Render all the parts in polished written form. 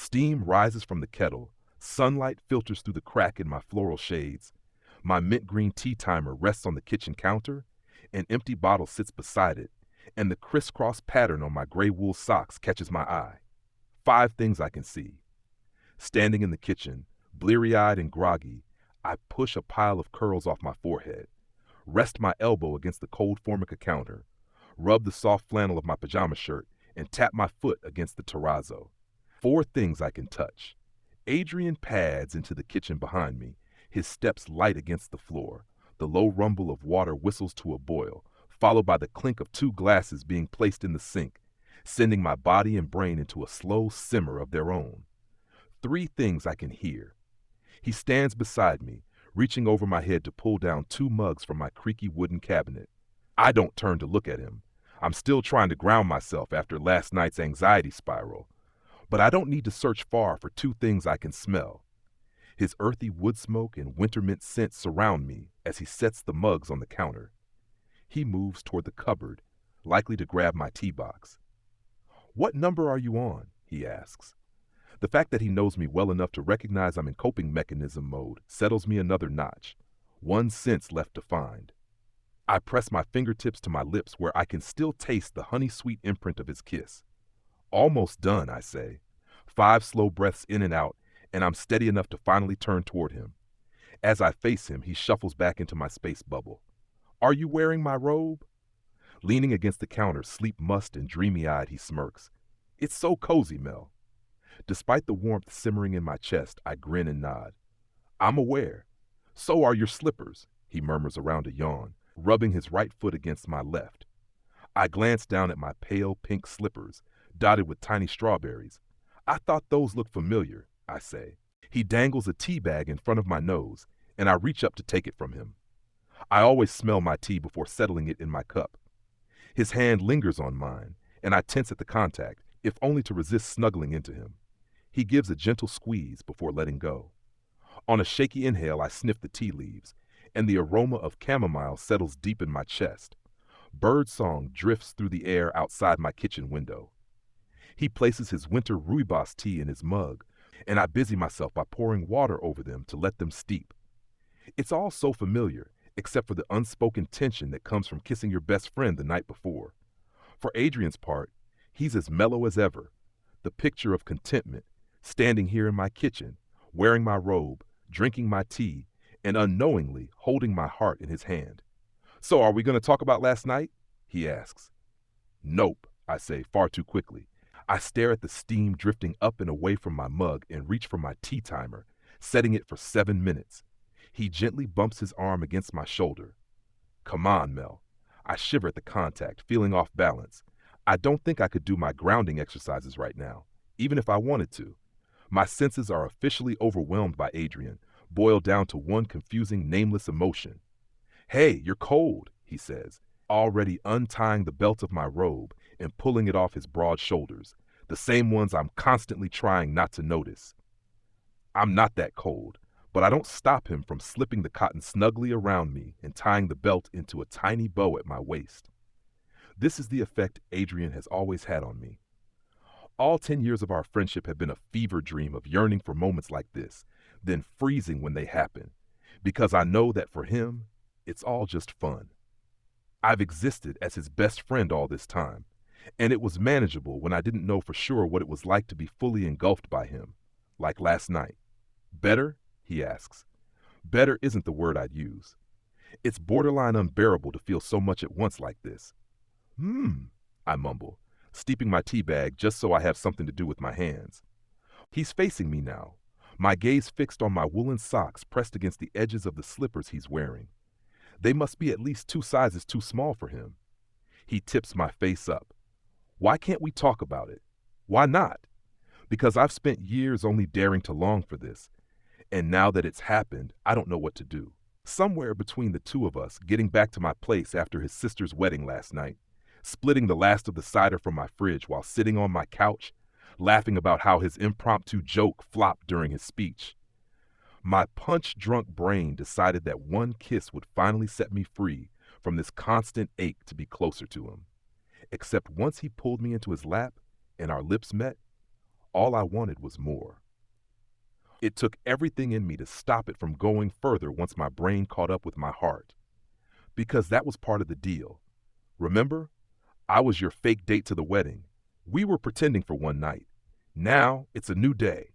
Steam rises from the kettle, sunlight filters through the crack in my floral shades. My mint green tea timer rests on the kitchen counter, an empty bottle sits beside it, and the crisscross pattern on my gray wool socks catches my eye. 5 things I can see. Standing in the kitchen, bleary-eyed and groggy, I push a pile of curls off my forehead, rest my elbow against the cold Formica counter, rub the soft flannel of my pajama shirt, and tap my foot against the terrazzo. 4 things I can touch. Adrian pads into the kitchen behind me, his steps light against the floor. The low rumble of water whistles to a boil, followed by the clink of 2 glasses being placed in the sink, sending my body and brain into a slow simmer of their own. 3 things I can hear. He stands beside me, reaching over my head to pull down 2 mugs from my creaky wooden cabinet. I don't turn to look at him. I'm still trying to ground myself after last night's anxiety spiral. But I don't need to search far for 2 things I can smell. His earthy wood smoke and winter mint scent surround me as he sets the mugs on the counter. He moves toward the cupboard, likely to grab my tea box. "What number are you on?" he asks. The fact that he knows me well enough to recognize I'm in coping mechanism mode settles me another notch. 1 sense left to find. I press my fingertips to my lips where I can still taste the honey-sweet imprint of his kiss. "Almost done," I say. 5 slow breaths in and out, and I'm steady enough to finally turn toward him. As I face him, he shuffles back into my space bubble. "Are you wearing my robe?" Leaning against the counter, sleep-mussed and dreamy-eyed, he smirks. "It's so cozy, Mel." Despite the warmth simmering in my chest, I grin and nod. "I'm aware. So are your slippers," he murmurs around a yawn, rubbing his right foot against my left. I glance down at my pale pink slippers, dotted with tiny strawberries. "I thought those looked familiar," I say. He dangles a tea bag in front of my nose, and I reach up to take it from him. I always smell my tea before settling it in my cup. His hand lingers on mine, and I tense at the contact, if only to resist snuggling into him. He gives a gentle squeeze before letting go. On a shaky inhale, I sniff the tea leaves, and the aroma of chamomile settles deep in my chest. Birdsong drifts through the air outside my kitchen window. He places his winter rooibos tea in his mug, and I busy myself by pouring water over them to let them steep. It's all so familiar, except for the unspoken tension that comes from kissing your best friend the night before. For Adrian's part, he's as mellow as ever, the picture of contentment, standing here in my kitchen, wearing my robe, drinking my tea, and unknowingly holding my heart in his hand. "So are we going to talk about last night?" he asks. "Nope," I say far too quickly. I stare at the steam drifting up and away from my mug and reach for my tea timer, setting it for 7 minutes. He gently bumps his arm against my shoulder. "Come on, Mel." I shiver at the contact, feeling off balance. I don't think I could do my grounding exercises right now, even if I wanted to. My senses are officially overwhelmed by Adrian, boiled down to one confusing, nameless emotion. "Hey, you're cold," he says, already untying the belt of my robe and pulling it off his broad shoulders, the same ones I'm constantly trying not to notice. I'm not that cold, but I don't stop him from slipping the cotton snugly around me and tying the belt into a tiny bow at my waist. This is the effect Adrian has always had on me. All 10 years of our friendship have been a fever dream of yearning for moments like this, then freezing when they happen, because I know that for him, it's all just fun. I've existed as his best friend all this time, and it was manageable when I didn't know for sure what it was like to be fully engulfed by him, like last night. "Better?" he asks. Better isn't the word I'd use. It's borderline unbearable to feel so much at once like this. I mumble, steeping my tea bag just so I have something to do with my hands. He's facing me now, my gaze fixed on my woolen socks pressed against the edges of the slippers he's wearing. They must be at least 2 sizes too small for him. He tips my face up. Why can't we talk about it? Why not? Because I've spent years only daring to long for this, and now that it's happened, I don't know what to do. Somewhere between the 2 of us, getting back to my place after his sister's wedding last night, splitting the last of the cider from my fridge while sitting on my couch, laughing about how his impromptu joke flopped during his speech. My punch-drunk brain decided that one kiss would finally set me free from this constant ache to be closer to him. Except once he pulled me into his lap and our lips met, All I wanted was more. It took everything in me to stop it from going further once my brain caught up with my heart. Because that was part of the deal. Remember? I was your fake date to the wedding. We were pretending for one night. Now it's a new day.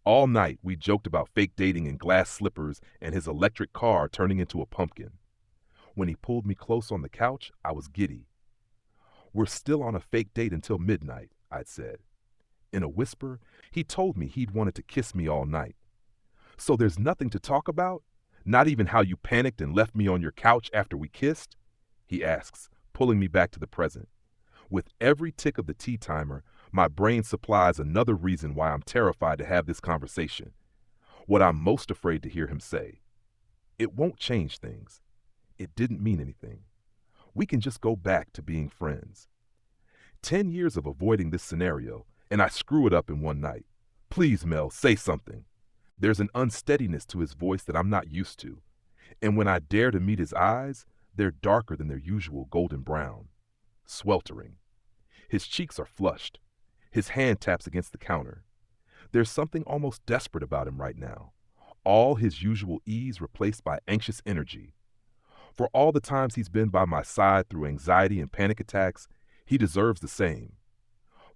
All night we joked about fake dating in glass slippers and his electric car turning into a pumpkin. When he pulled me close on the couch, I was giddy. We're still on a fake date until midnight, I'd said. In a whisper, he told me he'd wanted to kiss me all night. So there's nothing to talk about? Not even how you panicked and left me on your couch after we kissed? He asks, pulling me back to the present. With every tick of the tea timer, my brain supplies another reason why I'm terrified to have this conversation. What I'm most afraid to hear him say. It won't change things. It didn't mean anything. We can just go back to being friends. 10 years of avoiding this scenario, and I screw it up in one night. Please, Mel, say something. There's an unsteadiness to his voice that I'm not used to. And when I dare to meet his eyes, they're darker than their usual golden brown. Sweltering. His cheeks are flushed. His hand taps against the counter. There's something almost desperate about him right now. All his usual ease replaced by anxious energy. For all the times he's been by my side through anxiety and panic attacks, he deserves the same.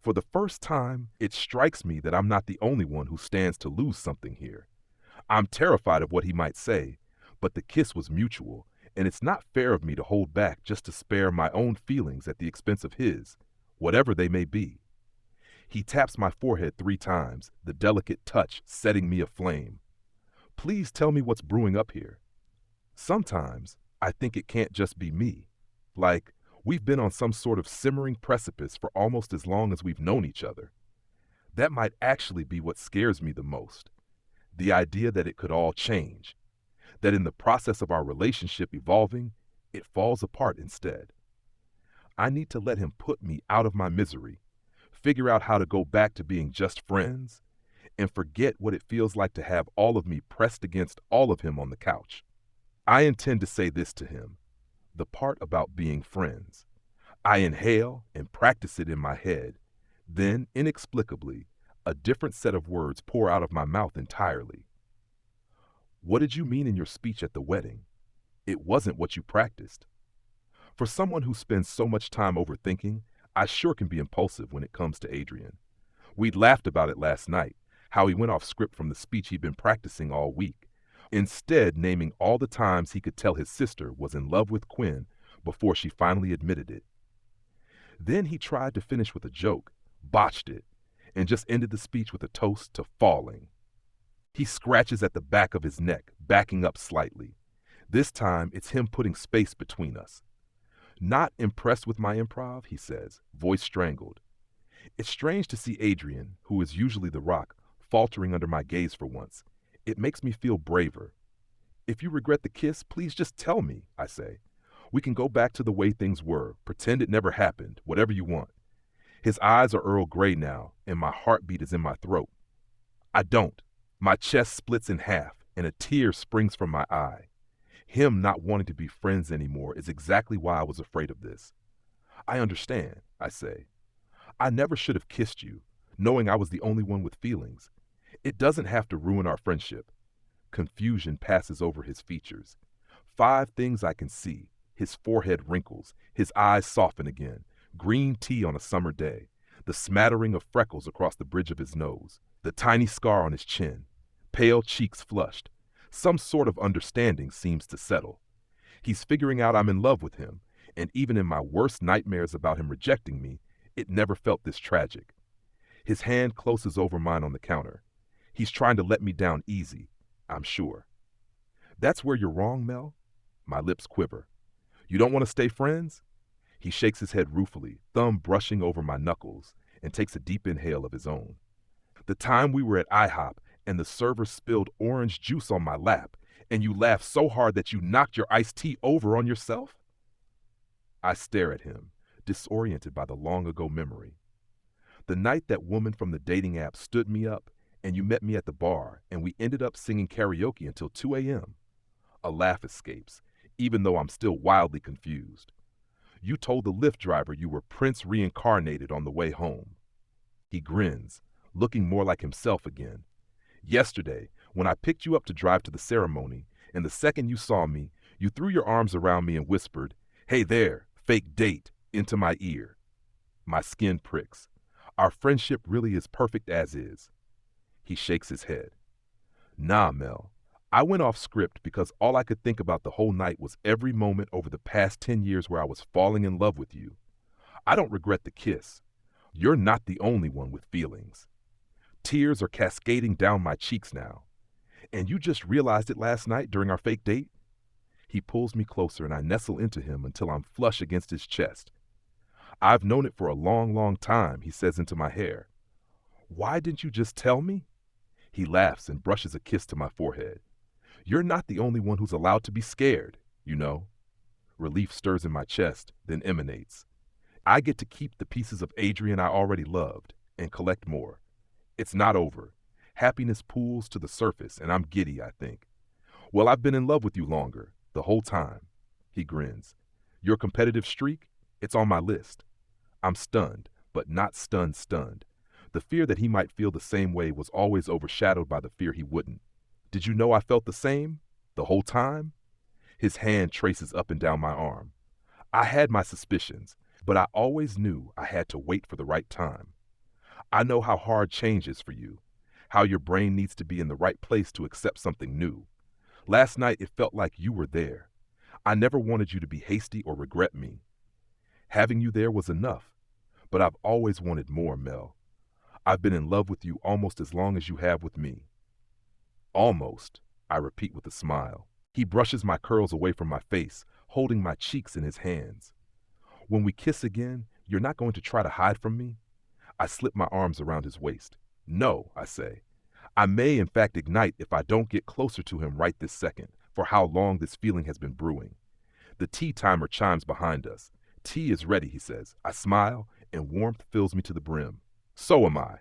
For the first time, it strikes me that I'm not the only one who stands to lose something here. I'm terrified of what he might say, but the kiss was mutual, and it's not fair of me to hold back just to spare my own feelings at the expense of his, whatever they may be. He taps my forehead 3 times, the delicate touch setting me aflame. Please tell me what's brewing up here. Sometimes I think it can't just be me. Like, we've been on some sort of simmering precipice for almost as long as we've known each other. That might actually be what scares me the most. The idea that it could all change. That in the process of our relationship evolving, it falls apart instead. I need to let him put me out of my misery, figure out how to go back to being just friends, and forget what it feels like to have all of me pressed against all of him on the couch. I intend to say this to him, the part about being friends. I inhale and practice it in my head. Then, inexplicably, a different set of words pour out of my mouth entirely. What did you mean in your speech at the wedding? It wasn't what you practiced. For someone who spends so much time overthinking, I sure can be impulsive when it comes to Adrian. We'd laughed about it last night, how he went off script from the speech he'd been practicing all week, instead naming all the times he could tell his sister was in love with Quinn before she finally admitted it. Then he tried to finish with a joke, botched it, and just ended the speech with a toast to falling. He scratches at the back of his neck, backing up slightly. This time, it's him putting space between us. Not impressed with my improv, he says, voice strangled. It's strange to see Adrian, who is usually the rock, faltering under my gaze for once. It makes me feel braver. If you regret the kiss, please just tell me, I say. We can go back to the way things were, pretend it never happened, whatever you want. His eyes are Earl Grey now, and my heartbeat is in my throat. I don't. My chest splits in half, and a tear springs from my eye. Him not wanting to be friends anymore is exactly why I was afraid of this. I understand, I say. I never should have kissed you, knowing I was the only one with feelings. It doesn't have to ruin our friendship. Confusion passes over his features. 5 things I can see. His forehead wrinkles, his eyes soften again, green tea on a summer day, the smattering of freckles across the bridge of his nose, the tiny scar on his chin, pale cheeks flushed. Some sort of understanding seems to settle. He's figuring out I'm in love with him, and even in my worst nightmares about him rejecting me, it never felt this tragic. His hand closes over mine on the counter. He's trying to let me down easy, I'm sure. That's where you're wrong, Mel. My lips quiver. You don't want to stay friends? He shakes his head ruefully, thumb brushing over my knuckles, and takes a deep inhale of his own. The time we were at IHOP and the server spilled orange juice on my lap, and you laughed so hard that you knocked your iced tea over on yourself? I stare at him, disoriented by the long-ago memory. The night that woman from the dating app stood me up, and you met me at the bar, and we ended up singing karaoke until 2 a.m. A laugh escapes, even though I'm still wildly confused. You told the Lyft driver you were Prince reincarnated on the way home. He grins, looking more like himself again. Yesterday, when I picked you up to drive to the ceremony, and the second you saw me, you threw your arms around me and whispered, "Hey there, fake date," into my ear. My skin pricks. Our friendship really is perfect as is. He shakes his head. Nah, Mel. I went off script because all I could think about the whole night was every moment over the past 10 years where I was falling in love with you. I don't regret the kiss. You're not the only one with feelings. Tears are cascading down my cheeks now. And you just realized it last night during our fake date? He pulls me closer and I nestle into him until I'm flush against his chest. I've known it for a long, long time, he says into my hair. Why didn't you just tell me? He laughs and brushes a kiss to my forehead. You're not the only one who's allowed to be scared, you know. Relief stirs in my chest, then emanates. I get to keep the pieces of Adrian I already loved and collect more. It's not over. Happiness pools to the surface and I'm giddy, I think. Well, I've been in love with you longer, the whole time. He grins. Your competitive streak? It's on my list. I'm stunned, but not stunned. The fear that he might feel the same way was always overshadowed by the fear he wouldn't. Did you know I felt the same? The whole time? His hand traces up and down my arm. I had my suspicions, but I always knew I had to wait for the right time. I know how hard change is for you, how your brain needs to be in the right place to accept something new. Last night it felt like you were there. I never wanted you to be hasty or regret me. Having you there was enough, but I've always wanted more, Mel. I've been in love with you almost as long as you have with me. Almost, I repeat with a smile. He brushes my curls away from my face, holding my cheeks in his hands. When we kiss again, you're not going to try to hide from me? I slip my arms around his waist. No, I say. I may in fact ignite if I don't get closer to him right this second, for how long this feeling has been brewing. The tea timer chimes behind us. Tea is ready, he says. I smile, and warmth fills me to the brim. So am I.